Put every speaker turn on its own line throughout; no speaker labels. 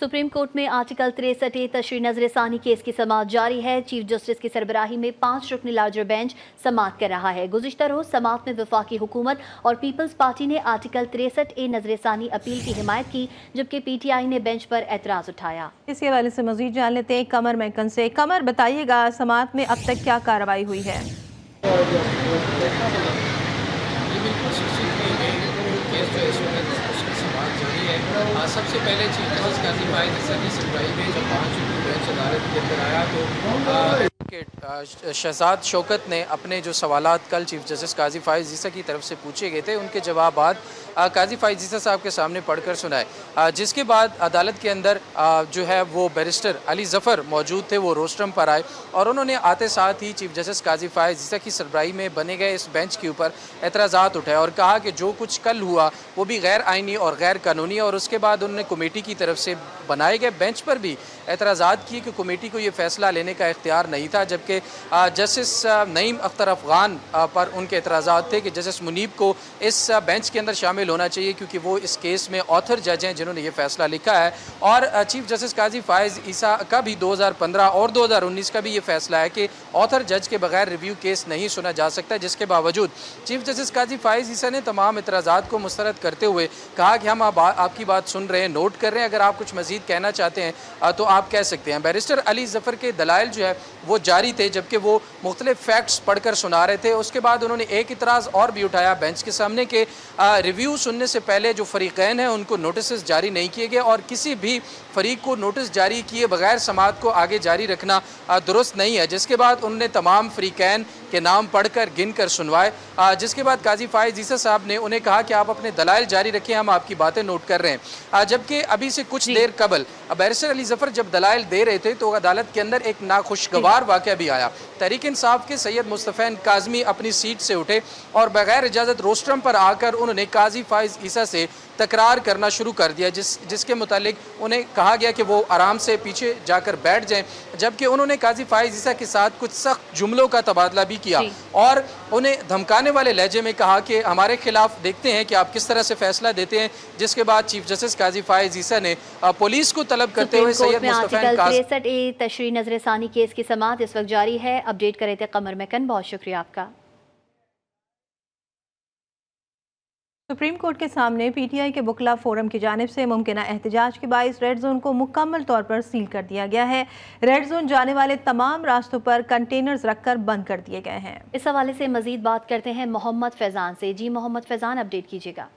Supreme court में article 63 तशरीह नजरसानी case की समाअत जारी है। चीफ जस्टिस की सरबराही में 5 रुकनी लार्जर बेंच समाअत कर रहा है। गुज़िश्ता रोज समाअत में वफाकी हुकूमत और पीपल्स पार्टी ने आर्टिकल 63 नजरसानी अपील की हिमायत की, जबकि PTI ने बेंच पर एतराज उठाया।
इसी हवाले से मजीद जान लेते हैं कमर मैकन से। कमर, बताइएगा समाअत में अब तक क्या कार्रवाई हुई है?
सबसे पहले चीफ जस्टिस काजी फाइज ईसा की सुनवाई में जब 5 रुकनी बेंच अदालत के अंदर आया तो एडवोकेट शहजाद शौकत ने अपने जो सवालात कल चीफ जस्टिस काजी फाइज ईसा की तरफ से पूछे गए थे उनके जवाबात काजी फाइज ईसा साहब के सामने पढ़कर सुनाए, जिसके बाद अदालत के अंदर जो है वो बैरिस्टर अली ज़फ़र मौजूद थे। वो रोस्ट्रम पर आए और उन्होंने आते साथ ही चीफ जस्टिस काजी फाइज ईसा की सरबराही में बने गए इस बेंच के ऊपर एतराज़ात उठाए और कहा कि जो कुछ कल हुआ वो भी गैर आइनी और गैर कानूनी है। और उसके बाद उन्होंने कमेटी की तरफ से बनाए गए बेंच पर भी एतराज़ात किए कि कमेटी को ये फ़ैसला लेने का इख्तियार नहीं था, जबकि जस्टिस नईम अख्तर अफ़गान पर उनके एतराज़ात थे कि जस्टिस मुनीब को इस बेंच के अंदर शामिल होना चाहिए क्योंकि वो इस केस में ऑथर जज हैं जिन्होंने ये फैसला लिखा है। और चीफ जस्टिस काजी फाइज ईसा का भी 2015 और 2019 का भी ये फैसला है कि ऑथर जज के बगैर रिव्यू केस नहीं सुना जा सकता, जिसके बावजूद चीफ जस्टिस काजी फाइज ईसा ने तमाम एतराज़ात को मुस्तरद करते हुए कहा कि हम आपकी बात सुन रहे हैं, नोट कर रहे हैं, अगर आप कुछ मज़ीद कहना चाहते हैं तो आप कह सकते हैं। बैरिस्टर अली ज़फ़र के दलाइल जो है वो जारी थे, जबकि वो मुख्तलिफ फैक्ट्स पढ़कर सुना रहे थे। उसके बाद उन्होंने एक इतराज़ और भी उठाया बेंच के सामने कि रिव्यू सुनने से पहले जो फ़रीक़ैन हैं उनको नोटिस जारी नहीं किए गए और किसी भी फ़रीक को नोटिस जारी किए बगैर समाअत को आगे जारी रखना दुरुस्त नहीं है। जिसके बाद उन्होंने तमाम फ़रीक़ैन के नाम पढ़कर गिन कर सुनवाए, जिसके बाद काजी फाइज ईसा साहब ने उन्हें कहा कि आप अपने दलाइल जारी रखें, हम आपकी बातें नोट कर रहे हैं। जबकि अभी से कुछ देर कबल बैरिस्टर अली ज़फ़र जब दलाइल दे रहे थे तो अदालत के अंदर एक नाखुशगवार वाक़या भी आया। तहरीक इंसाफ के सैयद मुस्तफ़ैन काज़मी अपनी सीट से उठे और बगैर इजाज़त रोस्ट्रम पर आकर उन्होंने काजी फाइज ईसा से तकरार करना शुरू कर दिया, जिसके मुतालिक उन्हें कहा गया कि वो आराम से पीछे जाकर बैठ जाएं, जबकि उन्होंने काजी फाइज ईसा के साथ कुछ सख्त जुमलों का तबादला भी किया और उन्हें धमकाने वाले लहजे में कहा कि हमारे खिलाफ देखते हैं कि आप किस तरह से फैसला देते हैं। जिसके बाद चीफ जस्टिस काजी फाइज ईसा ने पुलिस को तलब करते हुए सैयद मुस्तफ़ैन काज़मी
63 तशरीह नजरसानी केस की समाअत इस वक्त जारी है। अपडेट करे थे कमर मैकन, बहुत शुक्रिया आपका।
सुप्रीम कोर्ट के सामने PTI के बुकला फोरम की जानिब से मुमकिना एहतजाज के बाइस रेड जोन को मुकम्मल तौर पर सील कर दिया गया है। रेड जोन जाने वाले तमाम रास्तों पर कंटेनर्स रखकर बंद कर दिए गए हैं।
इस हवाले से मजीद बात करते हैं मोहम्मद फैज़ान से। जी मोहम्मद फैज़ान, अपडेट कीजिएगा।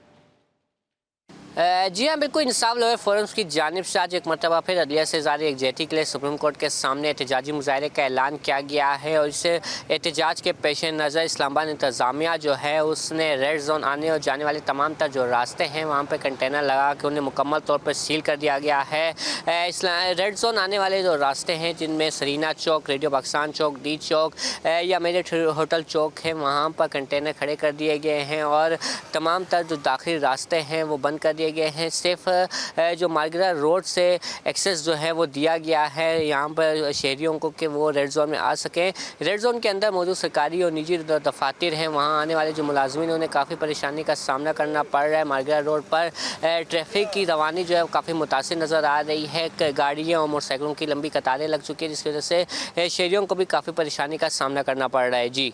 जी हाँ, बिल्कुल। इंसाफ लॉयर फोरम्स की जानिब से आज एक मरतबा फिर अदलिया से जारी एकजेहती के लिए सुप्रीम कोर्ट के सामने एहतजाजी मुजाहरे का ऐलान किया गया है और इस एहतजाज के पेश नज़र इस्लामाबाद इंतज़ामिया जो है उसने रेड जोन आने और जाने वाले तमाम तर जो रास्ते हैं वहाँ पर कंटेनर लगा के उन्हें मुकम्मल तौर पर सील कर दिया गया है। रेड जोन आने वाले जो रास्ते हैं जिनमें सरीना चौक, रेडियो पाकिस्तान चौक, डी चौक या मेरिट होटल चौक है, वहाँ पर कंटेनर खड़े कर दिए गए हैं और तमाम तर जो दाखिली रास्ते हैं वो बंद कर दिए गए हैं। सिर्फ जो मार्गरा रोड से एक्सेस जो है वो दिया गया है यहाँ पर शहरियों को कि वो रेड जोन में आ सकें। रेड जोन के अंदर मौजूद सरकारी और निजी दफातर हैं, वहाँ आने वाले जो मुलाजमीन उन्हें काफ़ी परेशानी का सामना करना पड़ रहा है। मार्गरा रोड पर ट्रैफिक की रवानी जो है काफ़ी मुतासिर नज़र आ रही है। गाड़ियों और मोटरसाइकिलों की लंबी कतारें लग चुकी है, जिसकी वजह से शहरियों को भी काफ़ी परेशानी का सामना करना पड़ रहा है। जी।